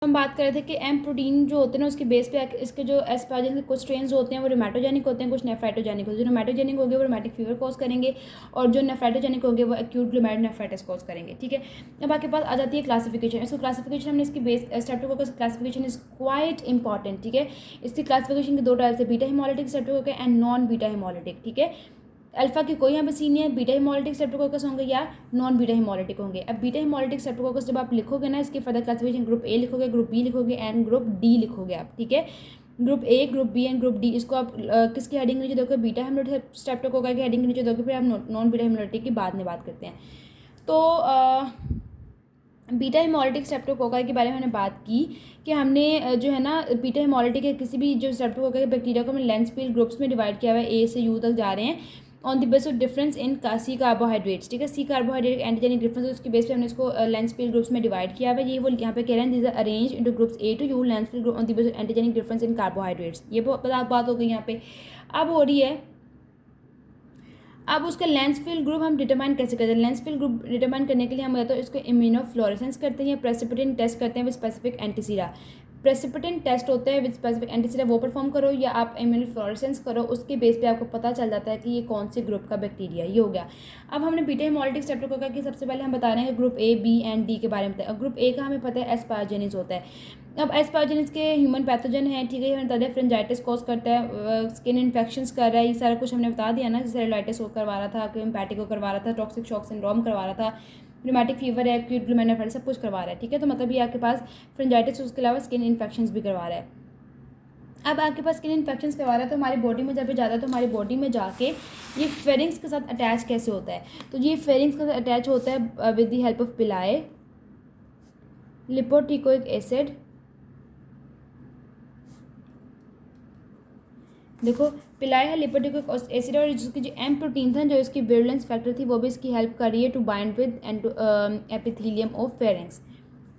हम बात कर रहे थे कि एम प्रोटीन जो होते हैं ना उसके बेस पे इसके जो एस्पार्जिन के कुछ स्ट्रेन्स होते हैं वो रोमेटोजेनिक होते हैं, कुछ नेफ्राइटोजेनिक होते हैं। जो रोमेटोजेनिक होंगे वो रोमेटिक फीवर कॉज करेंगे और जो नेफ्राइटोजेनिक होंगे वो एक्यूट ग्लोमेरुलोनेफ्राइटिस कॉज करेंगे। ठीक है, अब आपके पास आ जाती है क्लासिफिकेशन। इसको क्लासिफिकेशन हमने इसकी base Streptococcus classification is quite important. ठीक है, इसकी क्लासिफिकेशन के दो टाइप्स है, beta haemolytic Streptococcus and non beta haemolytic. ठीक है, अल्फा के कोई यहाँ पे सीन नहीं है, बीटा हिमोलिटिक स्ट्रेप्टोकोकस होंगे या नॉन बीटा हिमोलिटिक होंगे। अब बीटा हिमोलिटिक स्ट्रेप्टोकोकस जब आप लिखोगे ना, इसके फर्दर क्लासिफिकेशन ग्रुप ए लिखोगे, ग्रुप बी लिखोगे एंड ग्रुप डी लिखोगे आप। ठीक है, group A, group B and group D, इसको आप किसकी हेडिंग नीचे दोगे, बीटा हिमोलिटिक स्ट्रेप्टोकोकस की हेडिंग नीचे दोगे, फिर आप नॉन बीटा हिमोलिटिक की बाद में बात करते हैं। तो बीटा हिमोलिटिक स्ट्रेप्टोकोका के बारे में हमने बात की कि हमने जो है ना बीटा हिमोलिटिक के किसी भी जो स्ट्रेप्टोकोका के बैक्टीरिया को हमने लेंसफील्ड ग्रुप्स में डिवाइड किया हुआ है, ए से यू तक जा रहे हैं on the base of difference in C carbohydrates. ठीक है, सी कार्बोहाइड्रेट एंटीजेनिक डिफरेंस है, उसके बेस पे हमने इसको लेंसफील्ड ग्रुप्स में डिवाइड किया हुआ है। ये वो यहाँ पे कह रहे हैं this are arrange into groups A to U Lancefield group on the base of antigenic difference in carbohydrates. ये बात हो गई यहाँ पे। अब हो रही है, अब उसका लेंसफील्ड ग्रुप हम डिटरमाइन कैसे करते हैं। लेंसफील्ड ग्रुप डिटरमाइन करने के लिए हम या तो इसको इम्यूनोफ्लोरेसेंस करते हैं या प्रेसिपिटेंट टेस्ट करते हैं with specific antisera. Precipitant test होता है विद स्पेसिफिक एंटीसीरा, वो परफॉर्म करो या आप इम्यूनोफ्लोरेसेंस करो, उसके बेस पे आपको पता चल जाता है कि ये कौन से ग्रुप का बैक्टीरिया। ये हो गया। अब हमने बीटा हिमोलिटिक स्ट्रेप्टोकोका की सबसे पहले हम बता रहे हैं group A, B and D के बारे में बताया। ग्रुप ए का हमें पता है एस्पार्जिनिस होता है। अब एस्पार्जिनिस के ह्यूमन पैथोजन है। ठीक है, हमने बता दिया फ्रेंजाइटिस कॉज करता है, स्किन इन्फेक्शंस कर रहा है, ये सारा कुछ हमने बता दिया ना। सेरेलाइटिस को करवा रहा था, लिम्फेटिक को करवा रहा था, टॉक्सिक शॉक सिंड्रोम करवा रहा था, रूमेटिक फीवर है, एक्यूट ग्लोमेरुलोनेफ्राइटिस सब कुछ करवा रहा है। ठीक है, तो मतलब ये आपके पास फ्रेंजाइटिस, उसके अलावा स्किन इन्फेक्शंस भी करवा रहा है। अब आपके पास स्किन इन्फेक्शंस करवा रहा है तो हमारी बॉडी में जब भी जाता है तो हमारी बॉडी में जाके ये फेरिंग्स के साथ अटैच कैसे होता है। तो ये फेरिंग्स के साथ अटैच होता है विद द हेल्प ऑफ पिलाए, लिपोटिकोइक एसिड। देखो, पिलाया है लिपोटिक एसिड और जिसकी जो एम प्रोटीन था जो इसकी विरुलेंस फैक्टर थी वो भी इसकी हेल्प कर रही है to bind with epithelium of pharynx.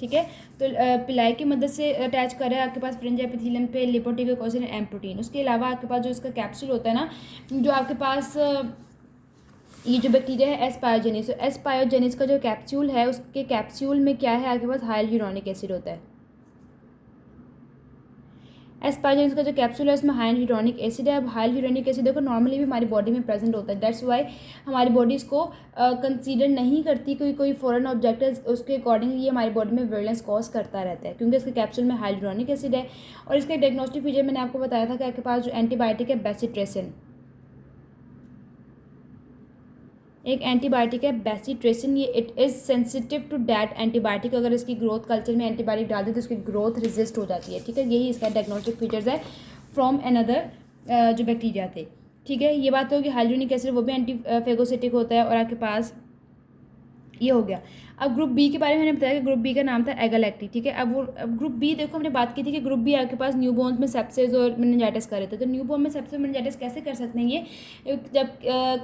ठीक है, तो पिलाई की मदद से अटैच कर रहा है आपके पास फ्रिंज एपिथेलियम पे लिपोटिक एसिड एम प्रोटीन। उसके अलावा आपके पास जो इसका कैप्सूल होता है ना, जो आपके पास ये जो बैक्टीरिया है एस्पायोजेनिस, तो एस्पायोजेनिस का जो कैप्सूल है उसके कैप्सूल में क्या है, आपके पास हाइलुरोनिक एसिड होता है। एस्पार्जिनिस का जो कैप्सूल है उसमें हाइलुरोनिक एसिड है। अब हाइलुरोनिक एसिड देखो नॉर्मली भी हमारी बॉडी में प्रेजेंट होता है, दैट्स वाई हमारी बॉडी इसको कंसीडर नहीं करती, कोई फॉरेन ऑब्जेक्ट है उसके अकॉर्डिंगली ये हमारी बॉडी में विरुलेंस कॉज करता रहता है क्योंकि इसके कैप्सूल में हाइलुरोनिक एसिड है। और इसका डायग्नोस्टिक फीचर मैंने आपको बताया था कि आपके पास जो एंटीबायोटिक है बेसिट्रेसिन, एक एंटीबायोटिक है बेसिट्रेसिन, ये it is sensitive to that antibiotic. अगर इसकी ग्रोथ कल्चर में एंटीबायोटिक डाल दें तो उसकी ग्रोथ रेजिस्ट हो जाती है। ठीक है, यही इसका डायग्नोस्टिक फीचर्स है फ्रॉम अनदर जो बैक्टीरिया थे। ठीक है, ये बात होगी। हाइलुरोनिक एसिड वो भी एंटी फेगोसिटिक होता है। और आपके पास ये हो गया। अब ग्रुप बी के बारे में मैंने बताया कि ग्रुप बी का नाम था एगालैक्टी। ठीक है, अब ग्रुप बी देखो हमने बात की थी कि ग्रुप बी आपके पास न्यूबॉर्न्स में सेप्सिस और मेनिंजाइटिस कर रहे थे। तो न्यूबॉर्न में सेप्सिस और मेनिंजाइटिस कैसे कर सकते हैं ये, जब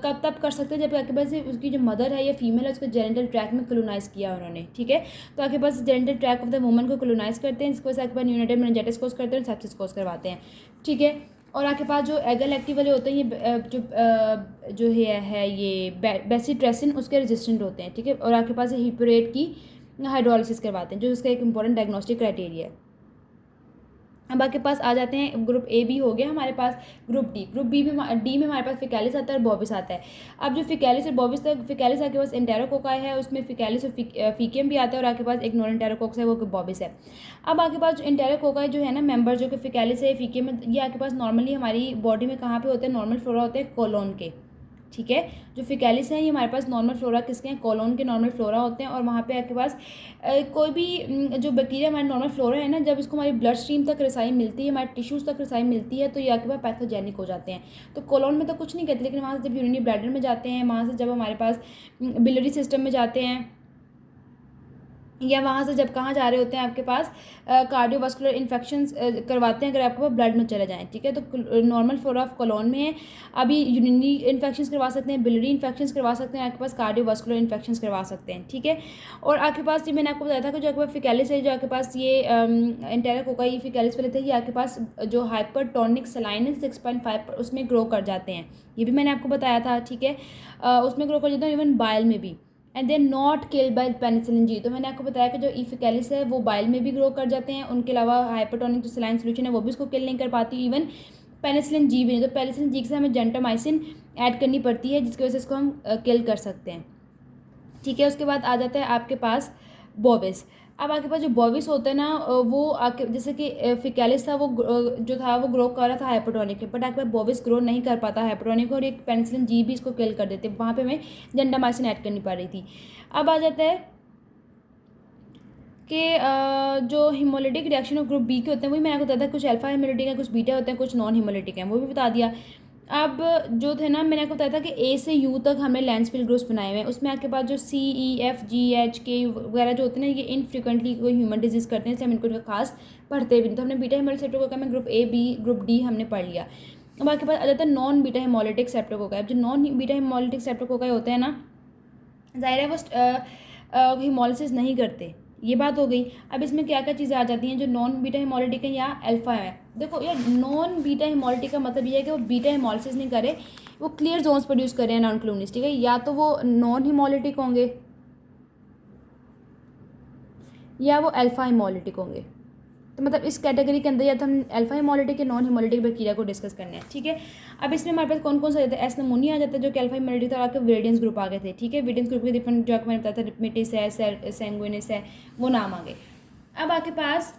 कब तब कर सकते हैं जब आपके पास उसकी जो मदर है या फीमेल है उसको जेनिटल ट्रैक में कोलोनाइज किया उन्होंने। ठीक है, तो आपके पास genital tract of the woman को कोलोनाइज करते हैं, इसको आपके पास न्यूनेटल मेनिंजाइटिस कोज करते हैं और सेप्सिस कोज करवाते हैं। ठीक है, और आपके पास जो एगालैक्टी वाले होते हैं ये जो है ये बेसिट्रेसिन उसके रेजिस्टेंट होते हैं। ठीक है, और आपके पास हिपोरेट की हाइड्रोलिसिस करवाते हैं जो इसका एक इंपॉर्टेंट डायग्नोस्टिक क्राइटेरिया है। अब आपके पास आ जाते हैं, ग्रुप ए बी हो गया हमारे पास। ग्रुप डी में हमारे पास फिकैलिस आता है और बॉबिस आता है। अब जो फिकैलिस और बॉबिस था, फिकैलिस आपके पास एंटेरोकोकाई है, उसमें फिकैलिस और फीकियम भी आता है और आपके पास एक नॉन एंटेरोकोक्स है वो बॉबिस है। अब आपके पास जो एंटेरोकोकाई जो है ना मेंबर जो कि फिकैलिस है फीकियम है, ये आपके पास नॉर्मली हमारी बॉडी में कहाँ पे होते हैं, नॉर्मल फ्लोरा होते हैं कोलोन के। ठीक है, जो फिकैलिस है ये हमारे पास नॉर्मल फ्लोरा किसके हैं, कोलोन के नॉर्मल फ्लोरा होते हैं। और वहाँ पे आपके पास कोई भी जो बैक्टीरिया हमारे नॉर्मल फ्लोरा है ना, जब इसको हमारी ब्लड स्ट्रीम तक रसाई मिलती है, हमारे टिश्यूज़ तक रसाई मिलती है तो ये आपके पास पैथोजेनिक हो जाते हैं। तो कोलोन में तो कुछ नहीं कहते, लेकिन वहाँ से जब यूरिनरी ब्लैडर में जाते हैं, वहाँ से जब हमारे पास बिलियरी सिस्टम में जाते हैं, या वहाँ से जब कहाँ जा रहे होते हैं आपके पास कार्डियोवास्कुलर इन्फेक्शंस करवाते हैं अगर आपके पास ब्लड में चले जाएँ। ठीक है, तो नॉर्मल फ्लोरा ऑफ कोलोन में है। अभी यूरिनरी इन्फेक्शंस करवा सकते हैं, बिलियरी इन्फेक्शंस करवा सकते हैं, आपके पास कार्डियोवास्कुलर इन्फेक्शंस करवा सकते हैं। ठीक है, और आपके पास ये मैंने आपको बताया था कि जो आपके पास फिकैलिस है, जो आपके पास ये एंटेरोकोकाई फिकैलिस वाले थे, ये आपके पास जो हाइपरटोनिक सलाइन 6.5 उसमें ग्रो कर जाते हैं, ये भी मैंने आपको बताया था। ठीक है, उसमें ग्रो कर जाते हैं, इवन बाइल में भी and they are not killed by penicillin G. तो मैंने आपको बताया कि जो ई फिकैलिस है वो बाइल में भी ग्रो कर जाते हैं, उनके अलावा हाइपरटोनिक जो सलाइन सोल्यूशन है वो भी इसको किल नहीं कर पाती, इवन पेनिसिलिन जी भी नहीं। तो पेनिसिलिन जी के साथ हमें जेंटामाइसिन ऐड करनी पड़ती है जिसकी वजह से इसको हम किल कर सकते हैं, ठीक है। उसके बाद आ जाता है आपके पास बोविस। अब आपके पास जो बोविस होता है ना वो आके जैसे कि फिकैलिस था वो जो था वो ग्रो कर रहा था हाइपरटोनिक में, बट आपके पास बोविस ग्रो नहीं कर पाता हाइपरटोनिक, और एक पेनिसिलिन जी भी इसको किल कर देते, वहाँ पे हमें जेंटामाइसिन ऐड करनी पड़ रही थी। अब आ जाता है कि जो haemolytic reaction of group B के होते हैं वही मैंने आपको बताया था, कुछ अल्फा हिमोलिटिक हैं, कुछ बीटा होते हैं, कुछ नॉन हिमोलिटिक हैं, वो भी बता दिया। अब जो थे ना मैंने आपको बताया था कि ए से यू तक हमने लैंड्सफिल ग्रुप्स बनाए हुए हैं, उसमें आपके पास जो सी ई एफ जी एच के वगैरह जो होते हैं ना ये इनफ्रिक्वेंटली कोई ह्यूमन डिजीज़ करते हैं, इससे हम इनको खास पढ़ते भी नहीं। तो हमने बीटा हिमोलिटिक सेप्टोकोका में group A B group D हमने पढ़ लिया। अब आपके पास आ जाता है नॉन बीटा हिमोलिटिक सेप्टोकोका। जो नॉन बीटा हिमोलिटिक सेप्टोकोका होते हैं ना, ज़ाहिर है वो हिमोलिसिस नहीं करते, ये बात हो गई। अब इसमें क्या क्या चीज़ें आ जाती हैं जो नॉन बीटा हिमोलिटिक है या अल्फा है। देखो यार नॉन बीटा हिमोलिटिक का मतलब ये है कि वो बीटा हिमोलिसिस नहीं करे, वो क्लियर जोन्स प्रोड्यूस कर रहे हैं नॉन क्लोनिस, ठीक है। या तो वो नॉन हिमोलिटिक होंगे या वो अल्फा हिमोलिटिक होंगे। तो मतलब इस कैटेगरी के अंदर या तो हम अल्फा हिमोलिटिक या नॉन हिमोलिटिक बैक्टीरिया को डिस्कस करने हैं, ठीक है। अब इसमें हमारे पास कौन कौन सा जाता है, एस नमोनिया आ जाता है जो कि अल्फा हिमोलिटिक था, आपके वेरिडेंस ग्रुप आ गए थे, ठीक है। वेरिडेंस ग्रुप के डिफरेंट जो आपको मैंने बताया था रिपमेटिस है, सेंगुइनिस है, वो नाम आ गए। अब आपके पास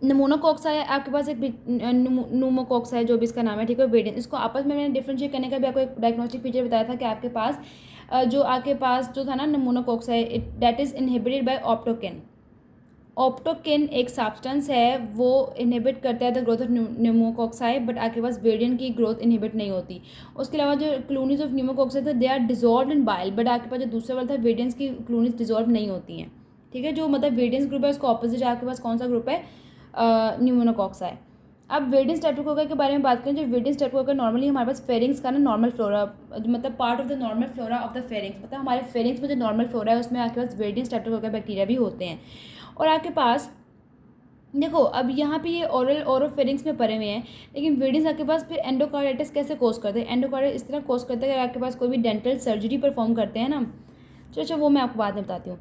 नमोनोकॉक्स है, आपके पास एक न्यूमोकॉक्स है जो भी इसका नाम है, ठीक है। वेरिडेंस, इसको आपस में मैंने डिफ्रेंशिएट करने का भी आपको एक डायग्नोस्टिक फीचर बताया था कि आपके पास जो आपके पास जो था ना नमोनोकॉक्स है that is inhibited by optochin. Optochin एक सब्सटेंस है, वो इनहिबिट करता है the growth of pneumococci, but आपके पास वेरिएंट की ग्रोथ इनहिबिट नहीं होती। उसके अलावा जो क्लोनीज ऑफ न्यूमोकॉक्साई थे they are dissolve in bile, but आपके पास जो दूसरा वाला था वेरिएंट्स की क्लोनीज डिजॉल्व नहीं होती हैं, ठीक है। जो मतलब वेरिएंट्स ग्रुप है उसको ऑपोजिट आपके पास कौन सा ग्रुप है, न्यूमोनोकॉक्साई। अब वेरिएंट स्ट्रेप्टोकोका के बारे में बात करें, जो वेरिएंट स्ट्रेप्टोकोका नॉर्मली हमारे पास फेरिंग्स का ना नॉर्मल फ्लोरा मतलब part of the normal flora of the pharynx, मतलब हमारे फेरिंग्स में जो नॉर्मल फ्लोरा है उसमें आपके पास वेरिएंट स्ट्रेप्टोकोका बैक्टीरिया भी होते हैं। और आपके पास देखो अब यहाँ पे ये ओरोफेरिंग्स में पड़े हुए हैं, लेकिन वेरिएंट्स आपके पास फिर एंडोकार्डाइटिस कैसे कोज करते हैं, एंडोकार्डाइटिस इस तरह कोज करते हैं अगर आपके पास कोई भी डेंटल सर्जरी परफॉर्म करते हैं ना, चलो वो मैं आपको बाद में बताती हूँ।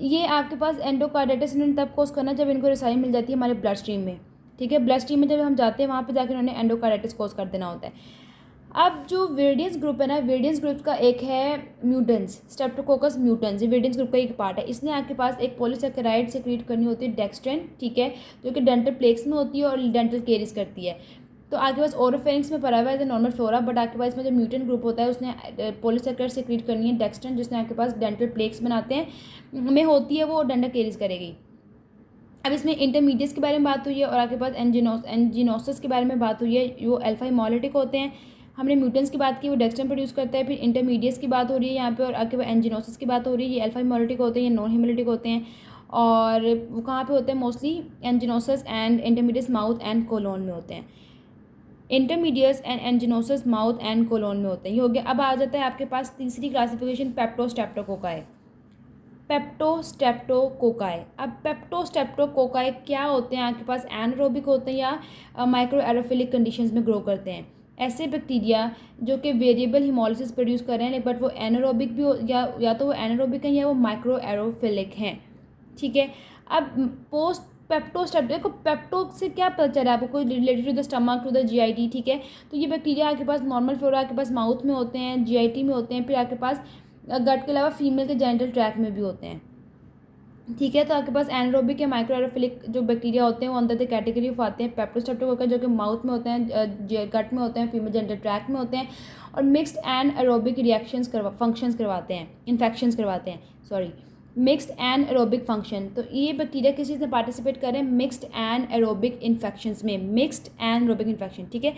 ये आपके पास एंडोकार्डाइटिस इन्होंने तब कोज करना जब इनको रसाई मिल जाती है हमारे ब्लड स्ट्रीम में, ठीक है। ब्लड स्ट्रीम में जब हम जाते हैं वहाँ पर जाकर उन्होंने एंडोकार्डाइटिस कोज कर देना होता है। अब जो वेरिएंस ग्रुप है ना, वेरिएंस ग्रुप का एक है म्यूटेंस, स्ट्रेप्टोकोकस म्यूटेंस, ये वेरिएंस ग्रुप का एक पार्ट है। इसने आपके पास एक पॉलीसैकेराइड सेक्रेट करनी होती है डेक्स्ट्रिन, ठीक है, जो कि डेंटल प्लेक्स में होती है और डेंटल केरिस करती है। तो आपके पास ओरोफेरिंग्स में पड़ा हुआ है नॉर्मल फ्लोरा, बट आपके पास इसमें जो म्यूटेंट ग्रुप होता है उसने पॉलीसैकेराइड सेक्रेट करनी है डेक्स्ट्रिन, जिसने आपके पास डेंटल प्लेक्स बनाते हैं में होती है, वो डेंटल केरिस करेगी। अब इसमें इंटरमीडिएट्स के बारे में बात हुई है और आपके पास एंजिनोसिस के बारे में बात हुई है, वो अल्फा हिमोलिटिक होते हैं। हमने म्यूटेंट्स की बात की, वो डेक्स्ट्रिन प्रोड्यूस करता है। फिर इंटरमीडिएट्स की बात हो रही है यहाँ पे, और आपके पास एंजिनोसिस की बात हो रही है, ये अल्फा हिमोलिटिक होते हैं, ये नॉन हिमोलिटिक होते हैं। और वो कहाँ पे होते हैं, mostly anginosus and intermediates mouth and colon में होते हैं। Intermediates and anginosus mouth and colon में होते हैं, ये हो गया। अब आ जाता है आपके पास तीसरी क्लासिफिकेशन पेप्टोस्ट्रेप्टोकोकाई। पेप्टोस्ट्रेप्टोकोकाई, अब पेप्टोस्ट्रेप्टोकोकाई क्या होते हैं, आपके पास एनारोबिक होते हैं या माइक्रो एरोफिलिक कंडीशंस में ग्रो करते हैं। ऐसे बैक्टीरिया जो कि वेरिएबल हिमोलिसिस प्रोड्यूस कर रहे हैं, बट वो एनारोबिक भी हो या तो वो एनारोबिक हैं या वो माइक्रो एरोफिलिक हैं, ठीक है। अब पोस्ट पेप्टोस्ट्रेप्टो, देखो पेप्टो से क्या पता चला आपको, कोई related to the stomach to the GIT, ठीक है। तो ये बैक्टीरिया आपके पास नॉर्मल फ्लोरा आपके पास माउथ में होते हैं, जीआईटी में होते हैं, फिर आपके पास गट के अलावा फीमेल के जेनिटल ट्रैक में भी होते हैं, ठीक है। तो आपके पास एनारोबिक या माइक्रो एरोफिलिक जो बैक्टीरिया होते हैं वो अंदर द कैटेगरी ऑफ आते हैं पेप्टोस्ट्रेप्टोकोका, जो कि माउथ में होते हैं, गट में होते हैं, फीमेल जेनिटल ट्रैक में होते हैं, और mixed and aerobic reactions functions करवाते हैं, इन्फेक्शंस करवाते हैं, sorry mixed and aerobic function. तो ये बैक्टीरिया किस चीज़ में पार्टिसिपेट कर रहे हैं, मिक्स्ड एंड एरोबिक इन्फेक्शंस में, मिक्स्ड एंड एरोबिक इन्फेक्शन, ठीक है।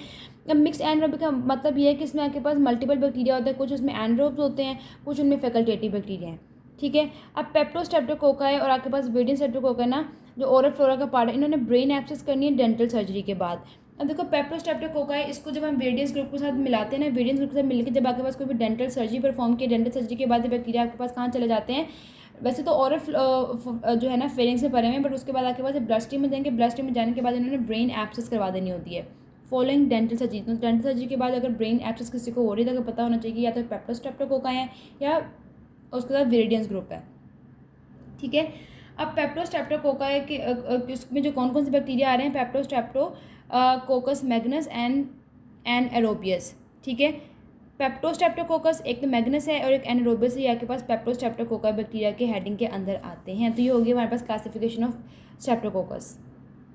अब मिक्स्ड एंड एरोबिक का मतलब ये है कि इसमें आपके पास मल्टीपल बैक्टीरिया होते हैं, कुछ उसमें एनरोब्स होते हैं, कुछ उनमें फैकल्टेटिव बैक्टीरिया हैं, ठीक है। अब पेप्टोस्ट्रेप्टोकोकाई और आपके पास वेरिएंट स्ट्रेप्टोकोका ना जो ओरल फ्लोरा का पार्ट है, इन्होंने ब्रेन एब्सेस करनी है डेंटल सर्जरी के बाद। अब देखो पेप्टोस्ट्रेप्टोकोकाई, इसको जब हम वेरिएंस ग्रुप के साथ मिलाते हैं ना, वेरिएंस ग्रुप के साथ मिलकर जब आपके पास कोई भी डेंटल सर्जरी परफॉर्म की, डेंटल सर्जरी के बाद बैक्टीरिया आपके पास कहाँ चले जाते हैं, वैसे तो ओरल जो है ना फेरिंग्स में पड़े हुए हैं, बट उसके बाद आपके पास ब्लड स्ट्रीम में जाएंगे, ब्लड स्ट्रीम में जाने के बाद इन्होंने ब्रेन एब्सेस करवा देनी होती है फॉलोइंग डेंटल सर्जरी। तो डेंटल सर्जरी के बाद अगर ब्रेन एब्सेस किसी को हो रही है तो पता होना चाहिए या तो पेप्टोस्ट्रेप्टोकोकाई है या और उसके साथ विरिडियंस ग्रुप है, ठीक है। अब पेप्टोस्ट्रेप्टोकोका इसमें जो कौन कौन से बैक्टीरिया आ रहे हैं, पेप्टोस्ट्रेप्टोकोकस मैग्नस एंड एरोबियस, ठीक है। पेप्टोस्ट्रेप्टोकोकस एक तो मैग्नस है और एक एनारोबियस है, ये आपके पास पेप्टोस्ट्रेप्टोकोका बैक्टीरिया के हेडिंग के अंदर आते हैं। तो ये होगी हमारे पास क्लासिफिकेशन ऑफ स्ट्रेप्टोकोकस।